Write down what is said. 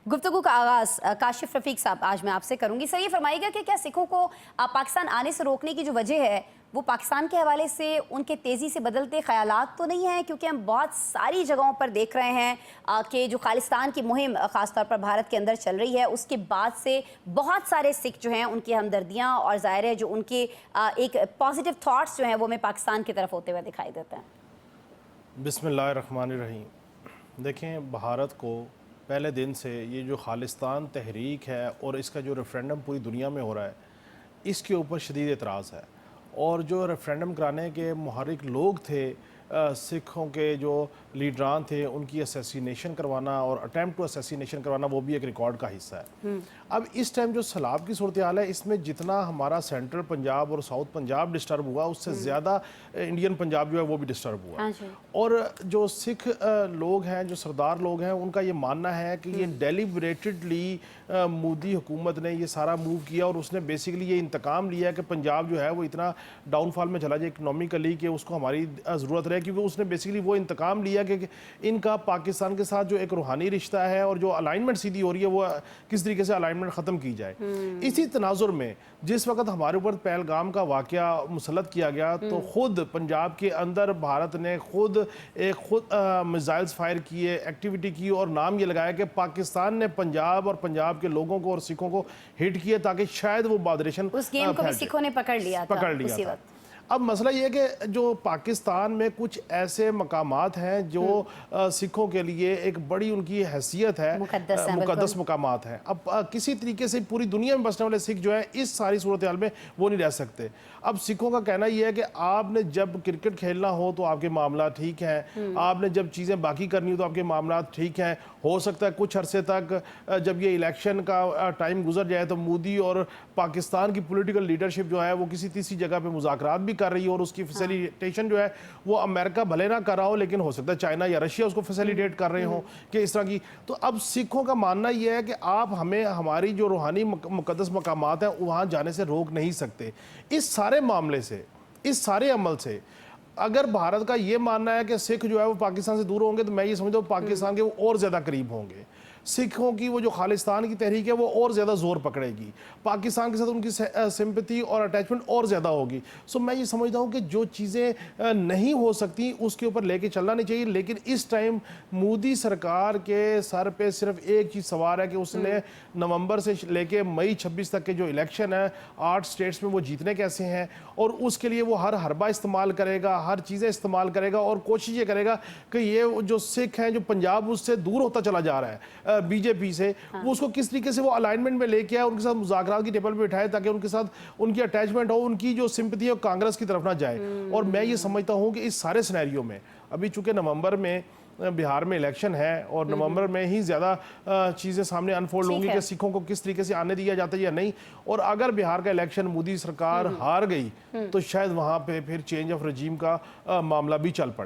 गुफ्तगू का आगाज़ काशिफ रफ़ीक साहब आज मैं आपसे करूंगी। सर, ये फरमाइएगा कि क्या सिखों को पाकिस्तान आने से रोकने की जो वजह है वो पाकिस्तान के हवाले से उनके तेज़ी से बदलते ख़यालात तो नहीं हैं? क्योंकि हम बहुत सारी जगहों पर देख रहे हैं कि जो खालिस्तान की मुहिम ख़ास तौर पर भारत के अंदर चल रही है, उसके बाद से बहुत सारे सिख जो हैं उनकी हमदर्दियाँ और ज़ाहिर है जो उनके एक पॉजिटिव थाट्स जो हैं वो हमें पाकिस्तान की तरफ होते हुए दिखाई देते हैं। बिस्मिल्लाहिर्रहमानिर्रहीम। देखें, भारत को पहले दिन से ये जो खालिस्तान तहरीक है और इसका जो रेफरेंडम पूरी दुनिया में हो रहा है, इसके ऊपर शदीद एतराज़ है। और जो रेफरेंडम कराने के मुहर्रिक लोग थे, सिखों के जो लीडरान थे, उनकी असैसिनेशन करवाना और अटैम्प्ट टू असैसिनेशन करवाना, वो भी एक रिकॉर्ड का हिस्सा है। अब इस टाइम जो सैलाब की सूरत हाल है, इसमें जितना हमारा सेंट्रल पंजाब और साउथ पंजाब डिस्टर्ब हुआ, उससे ज़्यादा इंडियन पंजाब जो है वो भी डिस्टर्ब हुआ। और जो सिख लोग हैं, जो सरदार लोग हैं, उनका ये मानना है कि ये डेलिबरेटेडली मोदी हुकूमत ने ये सारा मूव किया और उसने बेसिकली ये इंतकाम लिया है कि पंजाब जो है वो इतना डाउनफॉल में चला जाए इकनॉमिकली कि उसको हमारी ज़रूरत रहे, क्योंकि उसने बेसिकली वो इंतकाम लिया कि इनका पाकिस्तान के साथ जो एक रूहानी रिश्ता है और जो अलाइनमेंट सीधी हो रही है वो किस तरीके से अलाइनमेंट ख़त्म की जाए। इसी तनाजुर में जिस वक्त हमारे ऊपर पहलगाम का वाक़या मुसल्लत किया गया, तो ख़ुद पंजाब के अंदर भारत ने खुद मिसाइल्स फायर किए, एक्टिविटी की, और नाम ये लगाया कि पाकिस्तान ने पंजाब और पंजाब के लोगों को और सिखों को हिट किया ताकि शायद वो बॉदरेशन उस गेम को भी सिखों ने पकड़ लिया था। अब मसला ये है कि जो पाकिस्तान में कुछ ऐसे मकामात हैं जो सिखों के लिए एक बड़ी उनकी हैसियत है, मुकद्दस मकामात हैं। अब किसी तरीके से पूरी दुनिया में बसने वाले सिख जो है इस सारी सूरत हाल में वो नहीं रह सकते। अब सिखों का कहना यह है कि आपने जब क्रिकेट खेलना हो तो आपके मामला ठीक हैं, आपने जब चीज़ें बाकी करनी हो तो आपके मामला ठीक हैं। हो सकता है कुछ अरसे तक जब ये इलेक्शन का टाइम गुजर जाए तो मोदी और पाकिस्तान की पॉलिटिकल लीडरशिप जो है वो किसी तीसरी जगह पे मुज़ाकरात भी कर रही है और उसकी फैसिलिटेशन जो है वो अमेरिका भले ना कर रहा हो, लेकिन हो सकता है चाइना या रशिया उसको फैसिलिटेट कर रहे हो कि इस तरह की। तो अब सिखों का मानना यह है कि आप हमें हमारी जो रूहानी मुकद्दस मकामात हैं वहाँ जाने से रोक नहीं सकते। इस सारे मामले से, इस सारे अमल से अगर भारत का ये मानना है कि सिख जो है वो पाकिस्तान से दूर होंगे, तो मैं ये समझता हूँ पाकिस्तान के वो और ज़्यादा करीब होंगे। सिखों की वो जो खालिस्तान की तहरीक है वो और ज़्यादा ज़ोर पकड़ेगी, पाकिस्तान के साथ उनकी सिंपैथी और अटैचमेंट और ज़्यादा होगी। सो मैं ये समझता हूँ कि जो चीज़ें नहीं हो सकती उसके ऊपर लेके चलना नहीं चाहिए। लेकिन इस टाइम मोदी सरकार के सर पे सिर्फ एक चीज़ सवार है कि उसने नवंबर से लेके मई 26 तक के जो इलेक्शन है 8 स्टेट्स में वो जीतने कैसे हैं, और उसके लिए वो हर हरबा इस्तेमाल करेगा, हर चीज़ें इस्तेमाल करेगा और कोशिश ये करेगा कि ये जो सिख हैं, जो पंजाब उससे दूर होता चला जा रहा है बीजेपी से, वो उसको किस तरीके से वो अलाइनमेंट में लेके आए, उनके साथ मुज़ाकरात की टेबल पे बिठाए ताकि उनके साथ उनकी अटैचमेंट हो, उनकी जो सिंपैथी है कांग्रेस की तरफ ना जाए। और मैं ये समझता हूँ कि इस सारे सिनेरियो में अभी चूंकि नवंबर में बिहार में इलेक्शन है और नवंबर में ही ज़्यादा चीज़ें सामने अनफोल्ड होंगी कि सिखों को किस तरीके से आने दिया जाता है या नहीं। और अगर बिहार का इलेक्शन मोदी सरकार हार गई तो शायद वहाँ पे फिर चेंज ऑफ रजीम का मामला भी चल पड़े।